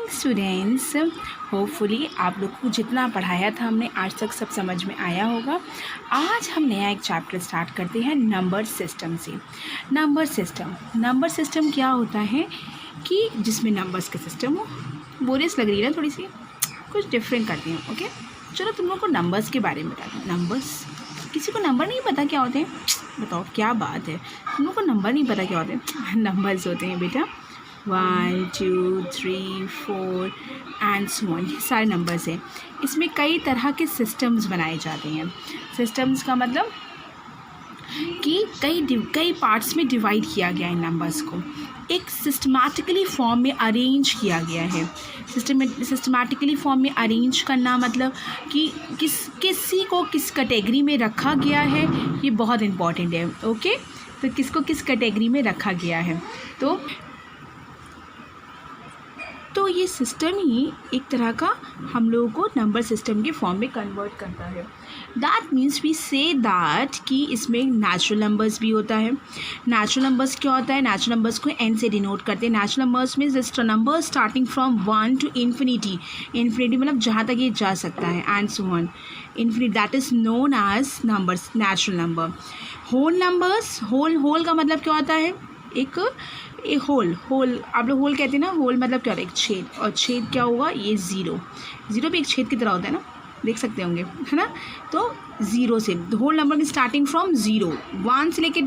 Morning students. Hopefully आप लोग को जितना पढ़ाया था हमने आज तक सब समझ में आया होगा। आज हम नया एक चैप्टर स्टार्ट करते हैं नंबर सिस्टम से। नंबर सिस्टम क्या होता है कि जिसमें नंबर्स का सिस्टम हो। बोरियस लग रही है ना थोड़ी सी, कुछ डिफरेंट करते हैं। ओके चलो तुम लोग को नंबर्स के बारे में बता दो। नंबर्स, किसी को नंबर नहीं पता क्या होते हैं? बताओ क्या बात है, तुम लोग को नंबर नहीं पता क्या होते हैं? नंबर्स होते हैं बेटा 1 2 3 4 एंड सो ऑन, ये सारे नंबर्स हैं। इसमें कई तरह के सिस्टम्स बनाए जाते हैं। सिस्टम्स का मतलब कि कई पार्ट्स में डिवाइड किया गया है नंबर्स को, एक सिस्टमैटिकली फॉर्म में अरेंज किया गया है। सिस्टमैटिकली फॉर्म में अरेंज करना मतलब कि किसी को किस कैटेगरी में रखा गया है, ये बहुत इम्पॉर्टेंट है। ओके तो किसको किस कैटेगरी में रखा गया है, तो ये सिस्टम ही एक तरह का हम लोगों को नंबर सिस्टम के फॉर्म में कन्वर्ट करता है। That means we say that कि इसमें नेचुरल नंबर्स भी होता है। नेचुरल नंबर्स क्या होता है? नेचुरल नंबर्स को एन से डिनोट करते हैं। Natural numbers means this number starting from 1 to infinity. Infinity मतलब जहाँ तक ये जा सकता है and so on infinity, that is known as numbers, natural number. Whole numbers, whole का मतलब क्या होता है? एक होल आप लोग होल कहते हैं ना। होल मतलब क्या होता है? एक छेद, और छेद क्या होगा? ये ज़ीरो भी एक छेद की तरह होता है ना, देख सकते होंगे है ना। तो ज़ीरो से होल नंबर की स्टार्टिंग फ्रॉम ज़ीरो, 1 से लेके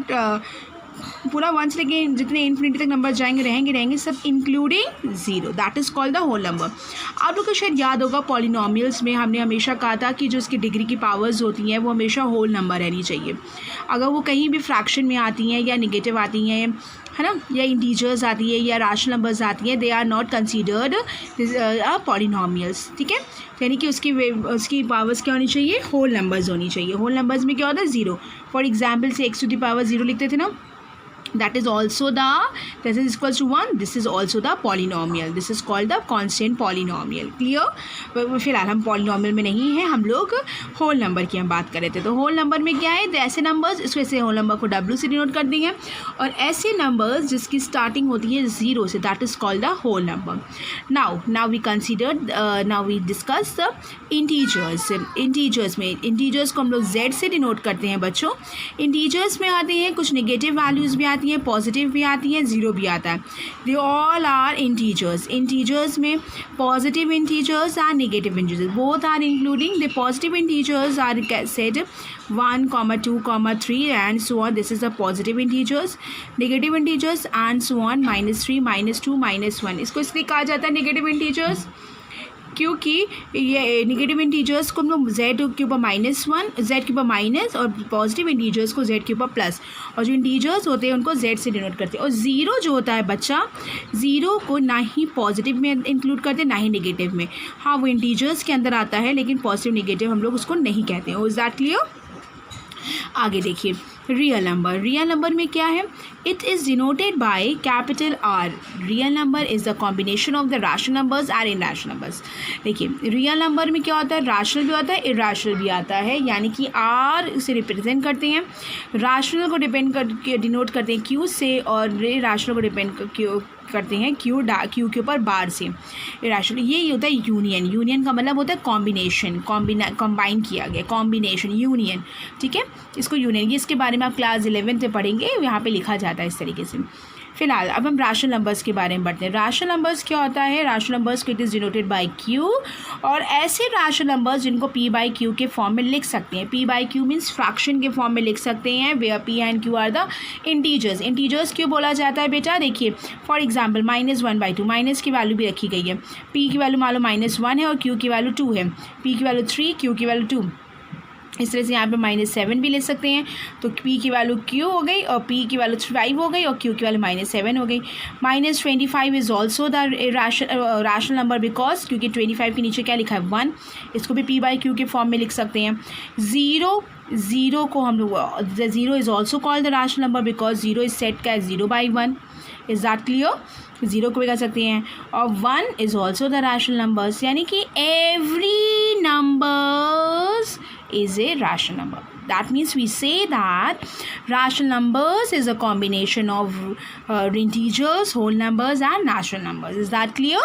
पूरा 1 से लेके जितने इन्फिनिटी तक नंबर जाएंगे रहेंगे सब including zero, that is called the whole number. आप लोग को शायद याद होगा पॉलिनोमियल्स में हमने हमेशा कहा था कि जो इसकी डिग्री की पावर्स होती हैं वो हमेशा होल नंबर रहनी चाहिए। अगर वो कहीं भी फ्रैक्शन में आती हैं या निगेटिव आती हैं है ना, या इंटीजर्स आती है या रैशनल नंबर्स आती हैं, they are not considered polynomials. ठीक है, यानी कि उसकी पावर्स क्या होनी चाहिए? होल नंबर्स होनी चाहिए। होल नंबर्स में क्या होता है? ज़ीरो। फॉर एग्जाम्पल से x⁻0 लिखते थे ना, that is also the, this is equals to 1, this is also the polynomial, this is called the constant polynomial। Clear? फिलहाल हम पॉलिनोमियल में नहीं है, हम लोग होल नंबर की हम बात कर रहे थे। तो होल नंबर में क्या है? तो ऐसे नंबर्स, इसको ऐसे होल नंबर को W से डिनोट कर देंगे, और ऐसे नंबर्स जिसकी स्टार्टिंग होती है ज़ीरो से, that is called the whole number. Now we consider, now we discuss the integers. Integers को हम लोग Z से डिनोट करते हैं बच्चों। इंटीजर्स में आते हैं कुछ नेगेटिव वैल्यूज़ भी आती हैं, पॉजिटिव भी आती हैं, ज़ीरो भी आता है। They all are integers. Integers में positive integers and negative integers both are including. The positive integers are said 1, 2, 3 and so on, this is the positive integers। negative integers and so on, -3, -2, -1। इसको इसलिए कहा जाता है negative integers क्योंकि ये negative integers को हम लोग Z के ऊपर -1, Z के ऊपर माइनस, और पॉजिटिव इंटीजर्स को Z के ऊपर प्लस, और जो इंटीजर्स होते हैं उनको Z से डिनोट करते हैं। और ज़ीरो जो होता है बच्चा, ज़ीरो को ना ही पॉजिटिव में इंक्लूड करते ना ही नेगेटिव में। हाँ वो इंटीजर्स के अंदर आता है, लेकिन पॉजिटिव नेगेटिव हम लोग उसको नहीं कहते हैं। Is that clear? आगे देखिए रियल नंबर में क्या है? It is denoted by capital R। Real number is the combination of the rational numbers and irrational numbers. देखिए रियल नंबर में क्या होता है? रैशनल भी होता है, इरैशनल भी आता है, यानी कि R से रिप्रेजेंट करते हैं, रैशनल को डिनोट करते हैं Q से, और रैशनल को डिपेंड करते हैं Q के ऊपर बार से। इरैशनल ये होता है यूनियन का मतलब होता है कॉम्बिनेशन, कंबाइन किया गया, कॉम्बिनेशन, यूनियन। ठीक है, इसको यूनियन, ये इसके बारे में आप क्लास 11 में पढ़ेंगे, यहाँ पे लिखा जाता है इस तरीके से। फिलहाल अब हम रैशनल नंबर्स के बारे में बढ़ते हैं। रैशनल नंबर्स क्या होता है? रैशनल नंबर्स को it is denoted bye Q, और ऐसे रैशनल नंबर्स जिनको P/Q के फॉर्म में लिख सकते हैं। P/Q मीन्स फ्रैक्शन के फॉर्म में लिख सकते हैं, where P and Q are the integers. Integers क्यों बोला जाता है बेटा? देखिए फॉर एग्जाम्पल -1/2, माइनस की वैल्यू भी रखी गई है। P की वैल्यू मान लो -1 है और Q की वैल्यू 2 है, P की वैल्यू 3, Q की वैल्यू 2। इस तरह से यहाँ पे -7 भी ले सकते हैं, तो P की वैल्यू Q हो गई, और P की वैल्यू 5 हो गई, और Q की वैल्यू -7 हो गई। -25 is also the rational number because, क्योंकि 25 के नीचे क्या लिखा है? 1। इसको भी P/Q के फॉर्म में लिख सकते हैं। ज़ीरो को हम लोग, zero is also called the rational number because zero is set का 0/1। Is that clear? ज़ीरो को भी कर सकते हैं, और 1 is also the rational numbers, यानी कि every numbers is a rational number. That means we say that rational numbers is a combination of integers, whole numbers and natural numbers. Is that clear?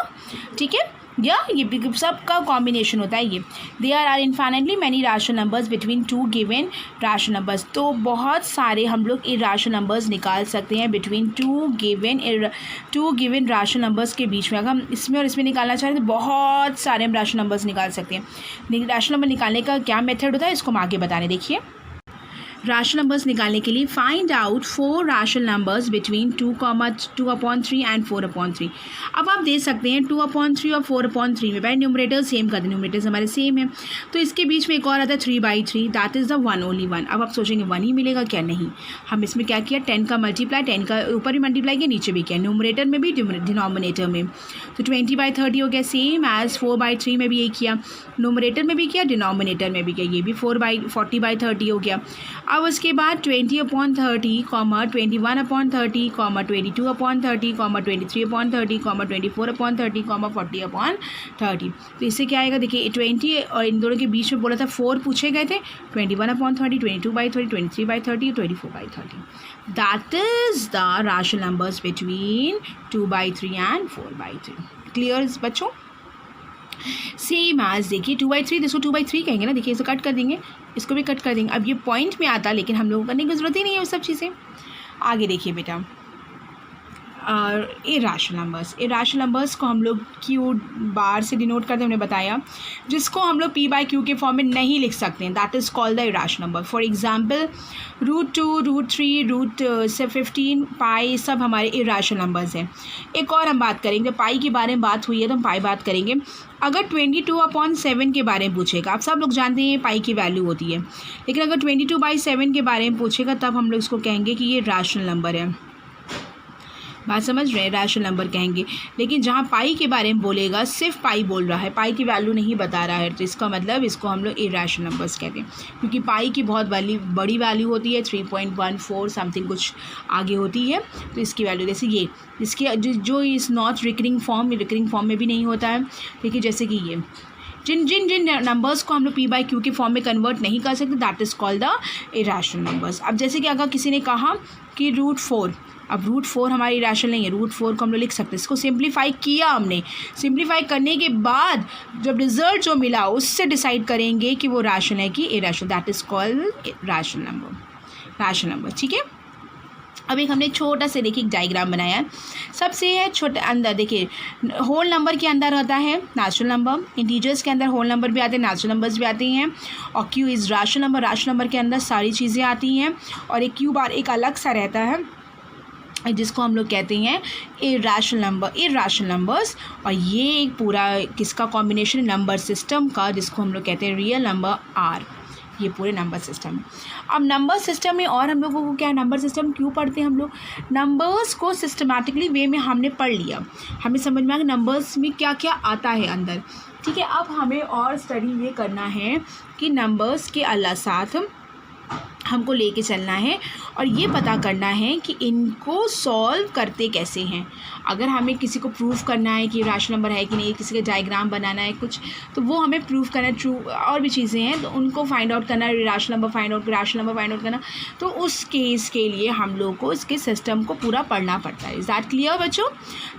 ठीक है, या ये सब का combination होता है ये. There are infinitely many rational numbers between two given rational numbers. तो बहुत सारे हम लोग इरैशनल नंबर्स निकाल सकते हैं between two given rational numbers के बीच में. अगर हम इसमें और इसमें निकालना चाहें तो बहुत सारे हम रैशनल नंबर्स निकाल सकते हैं. रैशनल नंबर निकालने का क्या मेथड होता है इसको हम आगे बताने. देखिए, रैशनल नंबर्स निकालने के लिए find out 4 rational numbers between 2,3 and 4/3. अब आप देख सकते हैं 2/3 और 4/3 में भाई न्यूमरेटर सेम कर दें, न्यूमरेटर्स हमारे सेम है. तो इसके बीच में एक और आता है 3/3, that is the one only one. अब आप सोचेंगे 1 ही मिलेगा क्या? नहीं, हम इसमें क्या किया, 10 का मल्टीप्लाई, 10 का ऊपर भी मल्टीप्लाई किया, नीचे भी किया, न्यूमरेटर में भी डिनोमिनेटर में. तो 20/30 हो गया, सेम एज 4/3 में भी यही किया, न्यूमरेटर में भी किया, डिनोमिनेटर में भी किया. ये भी 40/30 हो गया. अब उसके बाद 20/30, 21/30, 22/30, 23/30, 24/30, 40/30. तो इससे क्या आएगा, देखिए 20 और इन दोनों के बीच में बोला था 4 पूछे गए थे, 21/30, 22/30, 23/30, 24/30. That is the rational numbers between 2/3 and 4/3. Clear बच्चों? सेम आज देखिए 2/3, इसको 2/3 कहेंगे ना. देखिए इसे कट कर देंगे, इसको भी कट कर देंगे. अब ये पॉइंट में आता, लेकिन हम लोगों को करने की ज़रूरत ही नहीं है वो सब चीज़ें. आगे देखिए बेटा, इरैशनल नंबर्स को हम लोग क्यू बार से डिनोट करते हैं, हमने बताया, जिसको हम लोग p/q के फॉर्म में नहीं लिख सकते हैं. That is called the irrational number. For example √2, √3, √15, पाई सब हमारे इरैशनल नंबर्स हैं. एक और हम बात करेंगे, जब पाई के बारे में बात हुई है तो हम पाई बात करेंगे. अगर 22/7 के बारे में पूछेगा, आप सब लोग जानते हैं पाई की वैल्यू होती है, लेकिन अगर 22/7 के बारे में पूछेगा तब हम लोग इसको कहेंगे कि ये रैशनल नंबर है. बात समझ रहे हैं? रैशनल नंबर कहेंगे. लेकिन जहाँ पाई के बारे में बोलेगा, सिर्फ पाई बोल रहा है, पाई की वैल्यू नहीं बता रहा है, तो इसका मतलब इसको हम लोग इरैशनल नंबर्स कहते हैं. क्योंकि पाई की बहुत बड़ी वैल्यू होती है, 3.14 समथिंग कुछ आगे होती है. तो इसकी वैल्यू जैसे ये, इसके जो इस नॉट रिकरिंग फॉर्म में भी नहीं होता है. ठीक है, जैसे कि ये जिन नंबर्स को हम लोग p/q के फॉर्म में कन्वर्ट नहीं कर सकते, that is called the irrational numbers. अब जैसे कि अगर किसी ने कहा कि √4, अब √4 हमारी रैशनल नहीं है, √4 को हम लोग लिख सकते हैं. इसको सिंप्लीफाई किया हमने, सिंप्लीफाई करने के बाद जब रिजल्ट जो मिला उससे डिसाइड करेंगे कि वो रैशनल है कि irrational. That is called rational number. ठीक है. अब एक हमने छोटा से देखिए एक डायग्राम बनाया है. सबसे है छोटे अंदर देखिए, होल नंबर के अंदर होता है नेचुरल नंबर, इंटीजर्स के अंदर होल नंबर भी आते हैं, नेचुरल नंबर्स भी आती हैं, और Q is rational number. Rational number के अंदर सारी चीज़ें आती हैं, और एक क्यू बार एक अलग सा रहता है जिसको हम लोग कहते हैं इरैशनल नंबर्स. और ये एक पूरा किसका कॉम्बिनेशन, नंबर सिस्टम का, जिसको हम लोग कहते हैं रियल नंबर आर. ये पूरे नंबर सिस्टम है. अब नंबर सिस्टम में और हम लोगों को क्या, नंबर सिस्टम क्यों पढ़ते हैं हम लोग, नंबर्स को सिस्टमैटिकली वे में हमने पढ़ लिया, हमें समझ में आया नंबर्स में क्या क्या आता है अंदर. ठीक है. अब हमें और स्टडी ये करना है कि नंबर्स के अल्लाह साथ हमको लेके चलना है और ये पता करना है कि इनको सॉल्व करते कैसे हैं. अगर हमें किसी को प्रूफ करना है कि रैशनल नंबर है कि नहीं, किसी का डायग्राम बनाना है कुछ, तो वो हमें प्रूफ करना है. ट्रू और भी चीज़ें हैं तो उनको फाइंड आउट करना, रैशनल नंबर फाइंड आउट करना. तो उस केस के लिए हम लोग को इसके सिस्टम को पूरा पढ़ना पड़ता है. इज़ दैट क्लियर बच्चों?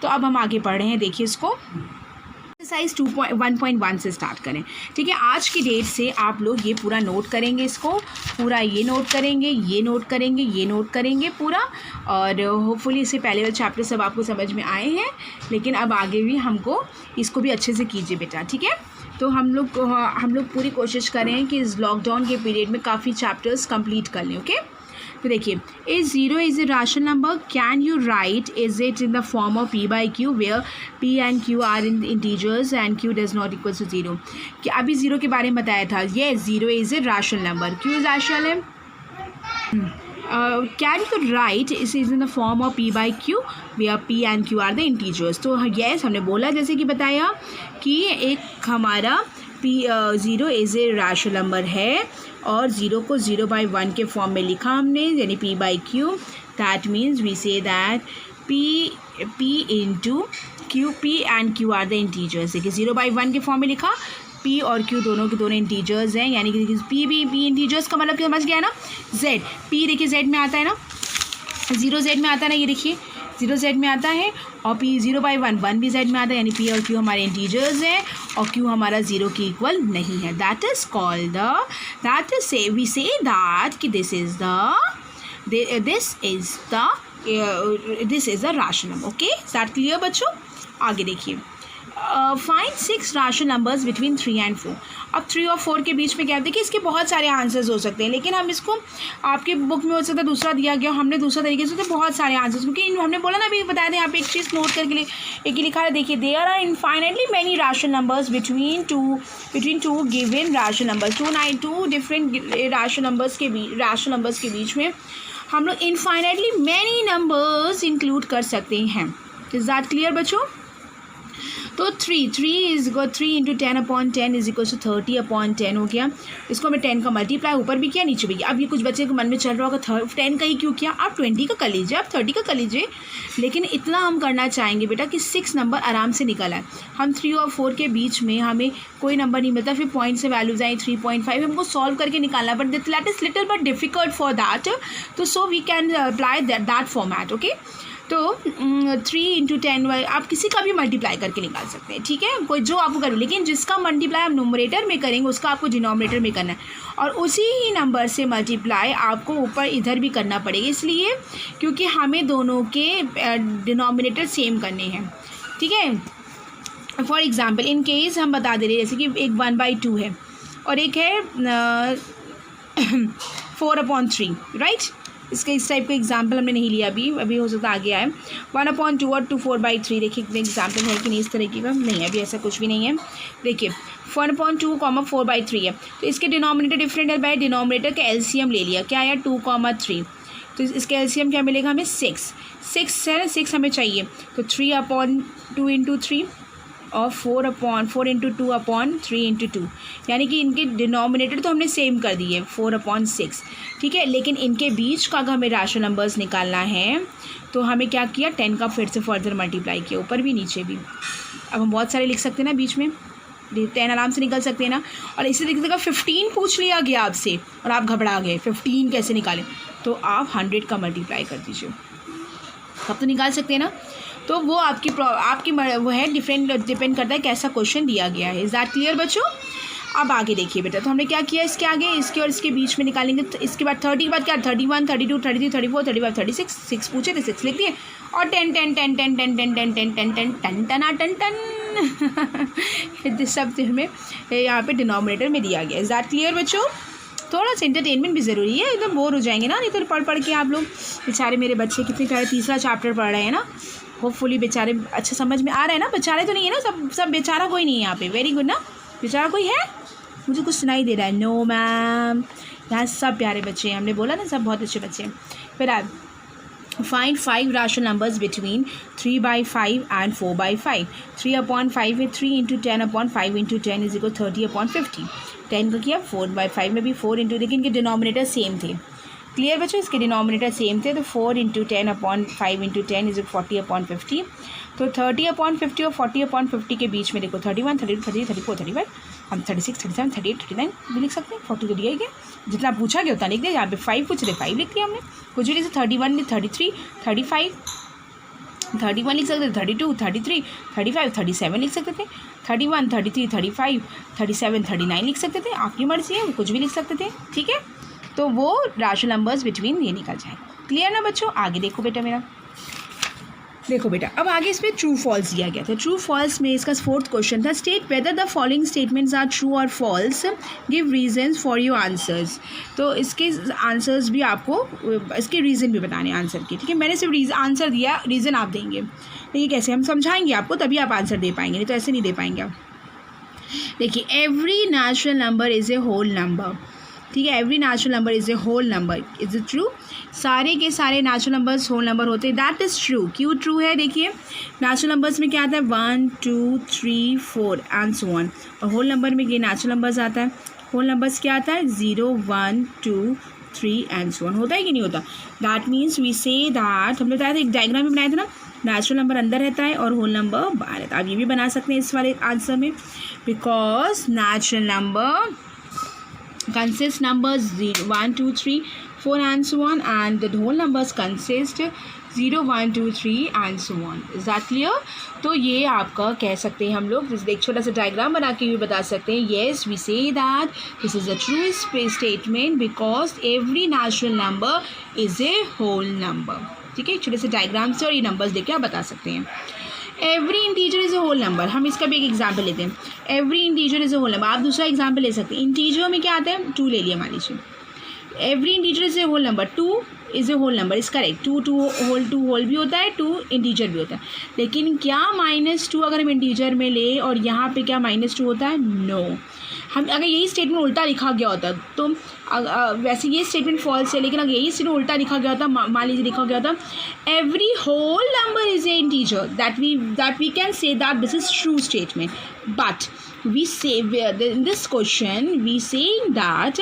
तो अब हम आगे पढ़ रहे हैं. देखिए इसको एक्सरसाइज 1.1 से स्टार्ट करें. ठीक है. आज की डेट से आप लोग ये पूरा नोट करेंगे, इसको पूरा ये नोट करेंगे पूरा. और होपफुली इससे पहले वाले चैप्टर सब आपको समझ में आए हैं, लेकिन अब आगे भी हमको इसको भी अच्छे से कीजिए बेटा. ठीक है. तो हम लोग पूरी कोशिश करें कि इस लॉकडाउन के पीरियड में काफ़ी चैप्टर्स कंप्लीट कर लें. ओके. तो देखिए, is 0 is a rational number, can you write is it in the form of p/q where p and q are in integers and q does not equal to 0. कि अभी 0 के बारे में बताया था. ये 0 is a rational number, q is rational है. Can you write is in the form of p/q where p and q are the integers. तो येस हमने बोला, जैसे कि बताया कि एक हमारा 0 इज़ ए रैशनल नंबर है और 0 को 0/1 के फॉर्म में लिखा हमने, यानी p/q. That means we say that p into q, p and q are the integers. देखिए 0/1 के फॉर्म में लिखा, P और Q दोनों के दोनों इंटीजर्स हैं, यानी कि P इंटीजर्स का मतलब समझ गया ना। Z P देखिए Z में आता है ना, 0 Z में आता है ना, ये देखिए 0 Z में आता है, और P 0/1 1 भी Z में आता है, यानी P और Q हमारे इंटीजर्स हैं और Q हमारा 0 के इक्वल नहीं है। That is called we say that कि this is the rational number. Okay, is that clear बच्चों? आगे देखिए, find 6 rational numbers between 3 and 4। अब 3 और 4 के बीच में क्या है, देखिए इसके बहुत सारे आंसर्स हो सकते हैं, लेकिन हम इसको आपके बुक में हो सकता है दूसरा दिया गया, हमने दूसरा तरीके से, तो बहुत सारे आंसर्स, क्योंकि हमने बोला ना, अभी बताया था यहाँ पे एक चीज़ नोट करके एक ही लिखा है, देखिए there are infinitely many rational numbers between two given rational numbers. Two different rational numbers के बीच में हम लोग इनफाइनाइटली मैनी नंबर्स इंक्लूड कर सकते हैं। इज दैट क्लियर बच्चों? तो 3 × 10/10 इज इक्वल टू 30/10 हो गया। इसको हमें 10 का मल्टीप्लाई ऊपर भी किया नीचे भी किया। अब ये कुछ बच्चे के मन में चल रहा होगा 10 का ही क्यों किया, आप 20 का कर लीजिए, आप 30 का कर लीजिए, लेकिन इतना हम करना चाहेंगे बेटा कि 6 नंबर आराम से निकल आए। हम 3 और 4 के बीच में हमें कोई नंबर नहीं मिलता, फिर पॉइंट से वैल्यूज आई 3.5, हमको सॉल्व करके निकालना, but that is little bit difficult for that, तो so we can apply that format. Okay, तो 3 × 10 आप किसी का भी मल्टीप्लाई करके निकाल सकते हैं, ठीक है, कोई जो आपको करें, लेकिन जिसका मल्टीप्लाई आप नोमरेटर में करेंगे उसका आपको डिनोमिनेटर में करना है, और उसी ही नंबर से मल्टीप्लाई आपको ऊपर इधर भी करना पड़ेगा, इसलिए क्योंकि हमें दोनों के डिनोमिनेटर सेम करने हैं, ठीक है। फॉर एग्जांपल इन केस हम बता दे रहे हैं, जैसे कि एक 1/2 है और एक है 4/3, राइट। इसका इस टाइप का एग्जाम्पल हमने नहीं लिया अभी हो सकता आगे आए। 1/2 और 4/3 देखिए एग्जाम्पल है कि नहीं, इस तरीके का नहीं है, अभी ऐसा कुछ भी नहीं है। देखिए 1/2, 4/3 है, तो इसके डिनोमिनेटर डिफरेंट है, बाय डिनोमिनेटर का एलसीएम ले लिया, क्या आया 2,3, तो इसका एलसीएम क्या मिलेगा हमें 6 है ना, 6 हमें चाहिए, तो 3/2 × 3 और 4 × 2/3 × 2, यानी कि इनके डिनोमिनेटर तो हमने सेम कर दिए 4/6, ठीक है, लेकिन इनके बीच का अगर हमें रैशनल नंबर्स निकालना है तो हमें क्या किया, 10 का फिर से फर्दर मल्टीप्लाई किया, ऊपर भी नीचे भी। अब हम बहुत सारे लिख सकते हैं ना बीच में, 10 आराम से निकल सकते हैं ना। और इसी तरीके से अगर 15 पूछ लिया गया आपसे और आप घबरा गए 15 कैसे निकालें, तो आप 100 का मल्टीप्लाई कर दीजिए, तब तो निकाल सकते हैं ना। तो वो आपकी वो है, डिपेंड करता है कैसा क्वेश्चन दिया गया है। इज दैट क्लियर बच्चों? अब आगे देखिए बेटा, तो हमने क्या किया, इसके आगे इसके और इसके बीच में निकालेंगे, तो इसके बाद 30 के बाद क्या, 31, 32, 33, 34, 35, 36, 6 पूछे थे 6 लिख दिए, और 10 10 10 10 10 10 10 10 10 10 10 10 10 10 सब हमें यहाँ पे डिनोमिनेटर में दिया गया। इज दैट क्लियर बच्चों? थोड़ा सा एंटरटेनमेंट भी ज़रूरी है, एकदम बोर हो जाएंगे ना, नहीं तो पढ़ के आप लोग। बेचारे मेरे बच्चे कितने प्यारे तीसरा चैप्टर पढ़ रहे हैं ना, होपफुली बेचारे अच्छा समझ में आ रहा है ना। बेचारे तो नहीं है ना, सब बेचारा कोई नहीं है यहाँ पे, वेरी गुड ना। बेचारा कोई है, मुझे कुछ सुनाई दे रहा है, नो मैम, यहाँ सब प्यारे बच्चे हैं, हमने बोला ना सब बहुत अच्छे बच्चे हैं। फिर आप find 5 rational numbers between 3/5 and 4/5। 3/5 है, 3 × 10/5 × 10 इज इक्वल 30/50। 10 का किया, 4/5 में भी 4 इंटू, लेकिन इनके डिनोमिनेटर सेम थे। क्लियर बच्चों, इसके डिनोमिनेटर सेम थे, तो 4 × 10/5 × 10 इज 40/50। तो 30/50 और 40/50 के बीच में देखो 31, 32, 33, 34, 35, हम 36, 37, 38, 39 भी लिख सकते हैं। 40 तो दिया ही गया, जितना पूछा गया उतना लिख दिया। यहाँ पे 5 पूछ रहे 5 लिख दिया हमने, कुछ भी नहीं। 31, 33, 35, 31 लिख सकते थे, 32, 33, 35, 37 लिख सकते थे, 31, 33, 35, 37, 39 लिख सकते थे। आपकी मर्जी है, कुछ भी लिख सकते थे, ठीक है। तो वो रैशनल नंबर्स बिटवीन ये निकल जाएगा। क्लियर ना बच्चों? आगे देखो बेटा मेरा, देखो बेटा, अब आगे इसमें ट्रू फॉल्स दिया गया था। ट्रू फॉल्स में इसका 4th क्वेश्चन था, state whether the following statements are true और false, give reasons for your answers. तो इसके आंसर्स भी आपको, इसके रीज़न भी बताने आंसर के, ठीक है। मैंने सिर्फ आंसर दिया, रीज़न आप देंगे, देखिए कैसे हम समझाएंगे आपको, तभी आप आंसर दे पाएंगे, नहीं तो ऐसे नहीं दे पाएंगे आप। देखिए, every natural number is a whole number, ठीक है। Every natural number is a whole number, is it true? सारे के सारे नेचुरल नंबर्स होल नंबर होते हैं, दैट इज़ ट्रू। क्यों ट्रू है? देखिए नेचुरल नंबर्स में क्या आता है, 1 2 3 4 एंड सो ऑन, और होल नंबर में ये नेचुरल नंबर्स आता है। होल नंबर्स क्या आता है, 0 1 2 3 एंड सो ऑन, होता है कि नहीं होता? That means we say that, हमने बताया था एक डायग्राम में बनाया था ना, नेचुरल नंबर अंदर रहता है और होल नंबर बाहर रहता है। आप ये भी बना सकते हैं इस वाले आंसर में, because natural number consists numbers 0, 1, 2, 3, 4 and so on, and the whole numbers consist 0, 1, 2, 3 and so on. Is that clear? तो ये आपका कह सकते हैं हम लोग, एक छोटा सा डायग्राम बना के भी बता सकते हैं. Yes, we say that this is a true statement because every natural number is a whole number. ठीक है, छोटे से डायग्राम से और ये नंबर्स देके आप बता सकते हैं. Every integer is a whole number. हम इसका भी एक एग्जाम्पल लेते हैं. Every integer is a whole number. आप दूसरा एग्जाम्पल ले सकते हैं. इंटीजर में क्या आता है, 2 ले लिया मान लीजिए. Every integer is a whole number. 2 is a whole number, is correct. 2 whole भी होता है, 2 इंटीजर भी होता है. लेकिन क्या -2 अगर हम इंटीजर में ले और यहाँ पे क्या -2 होता है? नो. हम अगर यही स्टेटमेंट उल्टा लिखा गया होता तो वैसे ये स्टेटमेंट फॉल्स है, लेकिन अगर यही स्टेटमेंट उल्टा लिखा गया होता, मान लीजिए लिखा गया होता every whole number is a integer, that we can say that this is true statement. But we say in this question we saying that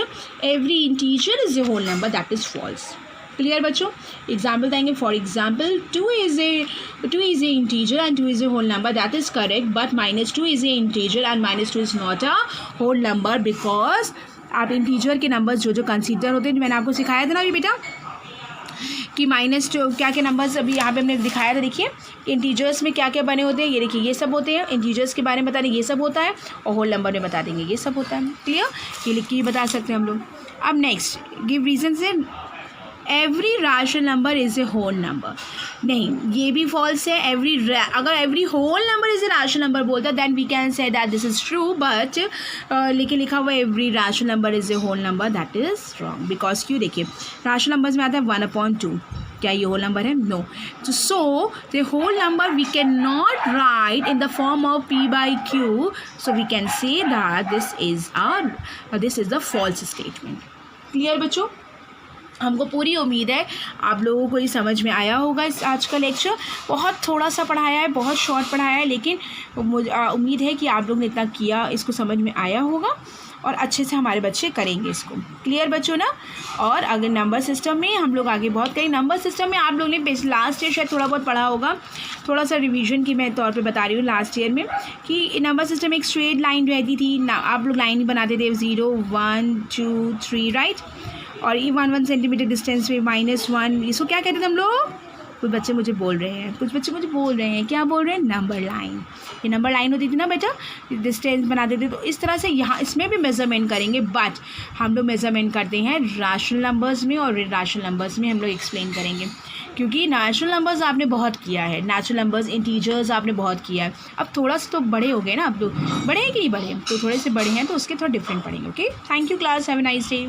every integer is a whole number, that is false. Clear बच्चों? Example देंगे. For example 2 is a integer and 2 is a whole number, that is correct, but -2 is a integer and -2 is not a whole number because आप integer के numbers जो consider होते हैं, मैंने आपको सिखाया था ना अभी बेटा कि -2 क्या क्या नंबर्स अभी यहाँ पे हमने दिखाया था. देखिए इंटीजर्स में क्या क्या बने होते हैं, ये देखिए ये सब होते हैं. इंटीजर्स के बारे में बता देंगे ये सब होता है, और होल नंबर में बता देंगे ये सब होता है. क्लियर? ये लिख के ही बता सकते हैं हम लोग. अब next give reason say every rational number is a whole number. नहीं, ये भी फॉल्स है. अगर every whole number is a rational number बोलता then we can say that this is true, but लेकिन लिखा हुआ every rational number is a whole number, that is wrong. Because क्यों? देखिए रैशनल नंबर्स में आता है 1/2. क्या ये होल नंबर है? No. So the whole number we can not write in the form of p/q, so we can say that this is the false statement. Clear बच्चों? हमको पूरी उम्मीद है आप लोगों को ये समझ में आया होगा. इस आज का लेक्चर बहुत थोड़ा सा पढ़ाया है, बहुत शॉर्ट पढ़ाया है, लेकिन उम्मीद है कि आप लोग ने इतना किया, इसको समझ में आया होगा और अच्छे से हमारे बच्चे करेंगे इसको. क्लियर बच्चों ना? और अगर नंबर सिस्टम में हम लोग आगे बहुत करें. नंबर सिस्टम में आप लोग ने लास्ट ईयर शायद थोड़ा बहुत पढ़ा होगा, थोड़ा सा रिवीजन की मैं तौर पे बता रही हूँ. लास्ट ईयर में कि नंबर सिस्टम में एक स्ट्रेट लाइन रहती थी ना, आप लोग लाइन बनाते थे 0, 1, 2, 3 राइट, और ये 1 सेंटीमीटर डिस्टेंस में -1, इसको क्या कहते थे हम लोग? कुछ बच्चे मुझे बोल रहे हैं, क्या बोल रहे हैं? Number line. ये नंबर लाइन होती थी ना बेटा, डिस्टेंस बनाते थे. तो इस तरह से यहाँ इसमें भी मेज़रमेंट करेंगे, बट हम लोग मेज़रमेंट करते हैं रैशनल नंबर्स में, और रैशनल नंबर्स में हम लोग एक्सप्लेन करेंगे. क्योंकि नेचुरल नंबर्स आपने बहुत किया है, नेचुरल नंबर्स इंटीजर्स आपने बहुत किया है. अब थोड़ा सा तो बड़े हो गए ना, अब लोग बड़े हैं कि नहीं बड़े, तो थोड़े से बड़े हैं तो उसके थोड़ा डिफरेंट पढ़ेंगे. Okay, thank you class, have a nice day.